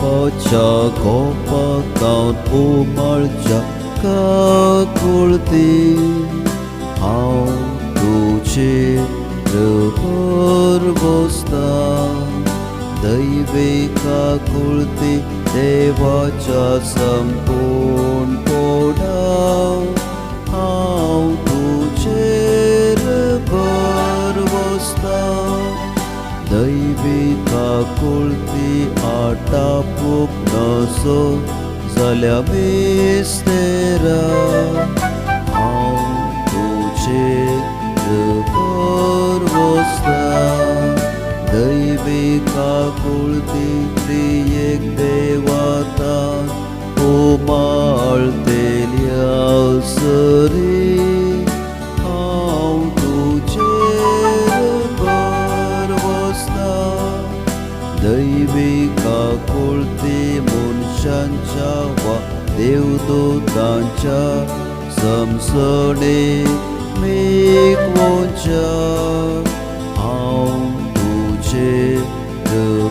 Pacha kopakan umarja kakulti Hau tuझे भरवसता दैवे काकुळती देवाच्या संपूर्ण पोढाव हाव तुझेर भरवसता दैवी काकुळती आटापूक नसो जाल्या विस्तेरा हाव तुझेर भरवसता दैवी काकुळती त्रिएक देवाता उमाळतेल्या सरी हाव तुझेर भरवसता दैवी काकुळती मनशांच्या वा देवदूतांच्या समसणे मेघवोच्या हाव तुझेर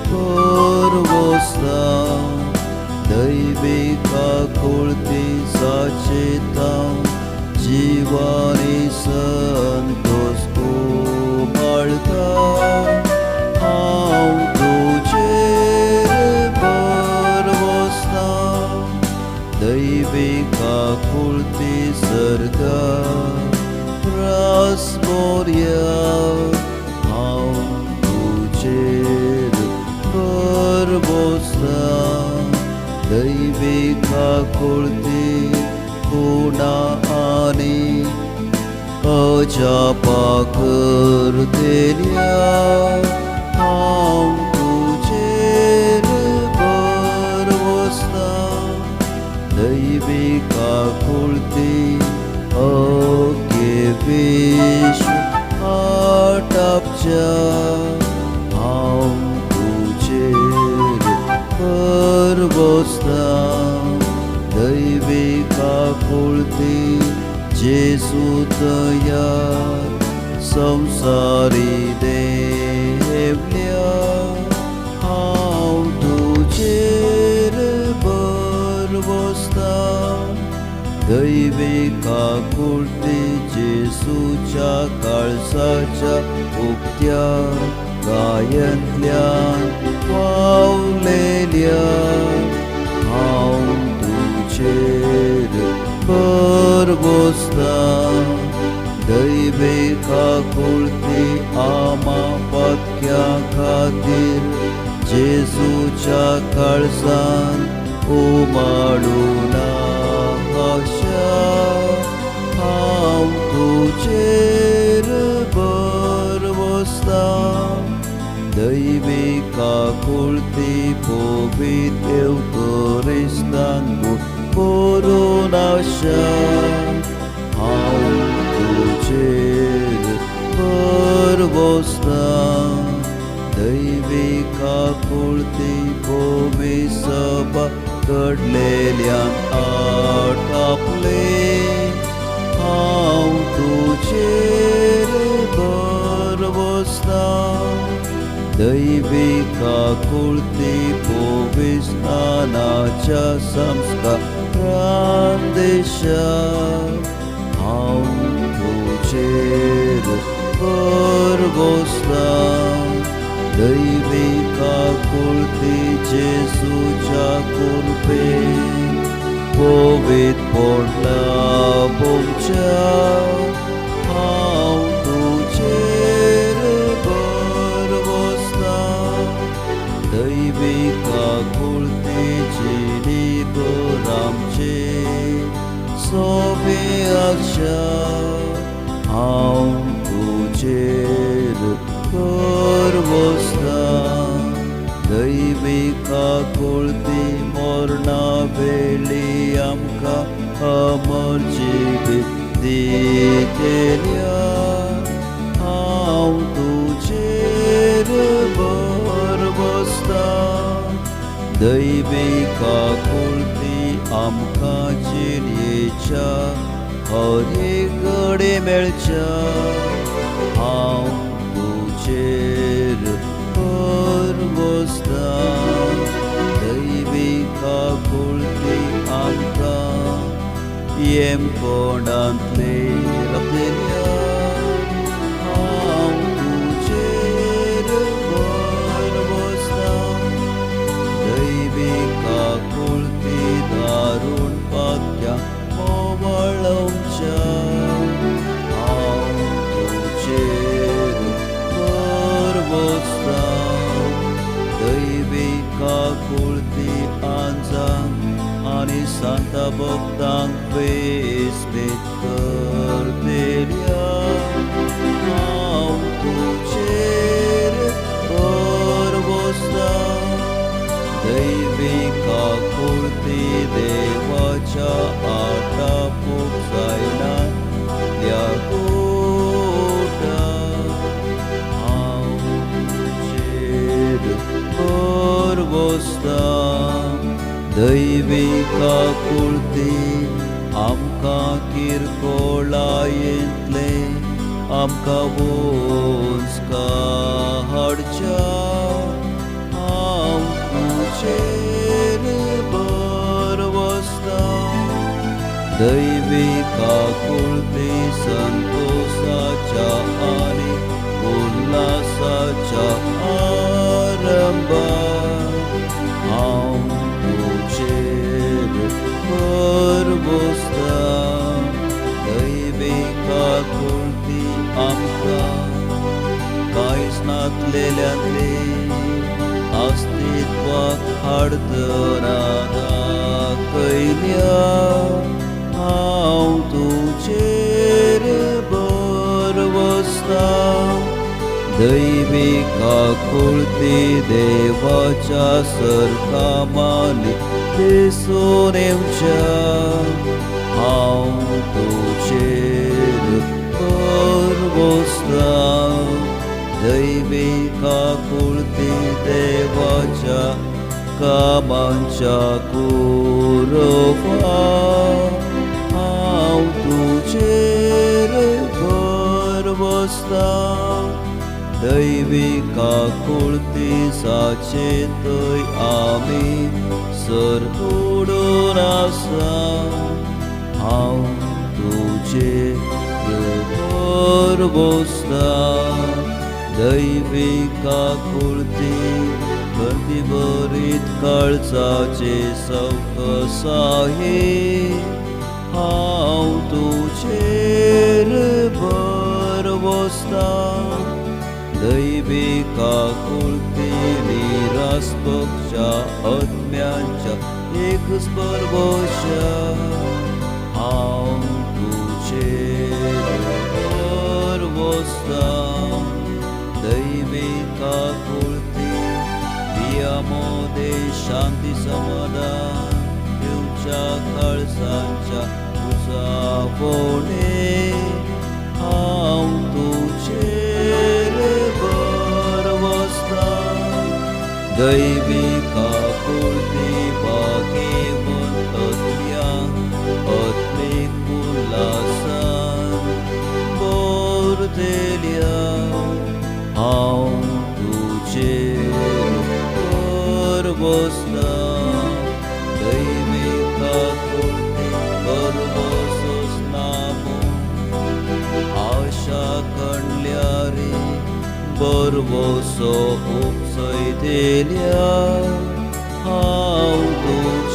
भरवसता दैवी काकुळती साचेता जिवानी संतोष उमाळता हाव तुझेर भरवसता दैवी काकुळती सर्गा रासमोर्या हाव तुझेर भरवसता दैवी काकुळती खुणा आनी अजापा करतेल्या हाव तुझेर भरवसता दैवी काकुळती विश्व आटापच्या हाव तुझेर भरवसता दैवी काकुळती जेसू दया संसारी देवल्या हाव तुझेर भरवसता दैवी काकुळती जेसूच्या काळसाच्या उक्त्या गायतल्यान वावलेल्या हाव तुझेर भरवसता दैवी काकुळती आमा पक्क्या खातीर जेसूच्या काळसान उमाळूना हाव तुझेर भरवसता दैवी काकुळती पवित्र एवकरिस्तान करून आशा हाव तुझेर भरवसता दैवी काकुळती पवित्र सभा घडलेल्यान आटापले हाव तुझेर भरवसता दैवी काकुळती पवित्र स्नानाच्या संस्कारान देशा हाव तुझेर भरवसता दैवी काकुळती जेसूच्या कृपे पवित्र पोटला पोमच्या हाव तुझेर भरवसता दैवी काकुळती जिणीभर आमचे सोबे आशा हाव तुझेर भरवसता दैवी काकुळती मरणा वेळी आमकां अमर जिवीत दितेल्या हाव तुझेर भरवसता दैवी काकुळती आमकां जिणेच्या हर एक घडे मेळच्या हाव तुझेर भरवसता दैवी कोणांतले रखलेल्या हांव तुजेर भर बसता दैवीक आकुलती दारूण पात्या मोवळोवच्या हांव तुजेर भर बसता दैवीक आकुलती आंजांक आनी सांता भक्तांक वेस्पेत करतेल्या हांव तुजेर भर बसता दैवीक आकुलती देवाच्या आटापूक जायना त्या गोटा हांव तुजेर भर बसता दैवीक आकुलती आमकां किरकोळायेंतले आमकां वोंस्का हाडच्या हांव तुजेर भर बसता दैवीक आकुलती संतोषाच्या आनी उल्हासाच्या आरंभा हांव तुजेर भर बसता दैवीक आकुलती आमकां कांयच नासलेल्यांतले अस्तित्वाक हाडतना दाखयल्या हांव तुजेर भर बसता दैवीक आकुलती देवाच्या सरकामांनी दिसून येवच्या हांव तुजेर भर बसता दैवीक आकुलती देवाच्या कामांच्या कुरवा हांव तुजेर भर बसता दैवीक आकुलती साचेतय आमी सर उडून आसा हांव तुजेर भर बसता दैवीक आकुलती प्रतिबरीत काळजाचे सवकसाये हांव तुजेर भर बसता दैवीक आकुलती निरास्पक्षा आत्म्यांच्या एकच परवशा हांव तुजेर भर बसता दैवीक आकुलती दियामोदे शांती समाधान दिवच्या काळजांच्या उजावणे हांव तुजेर भर बसता दैवीक आकुलती भाग्यवंत आत्मीक उल्हासान भरतेल्या हांव तुजेर भर बसता दैवीक आकुलती भर बसोस नामो आशा कणल्या रे भर बसो उपसयतेल्या हांव तुजेर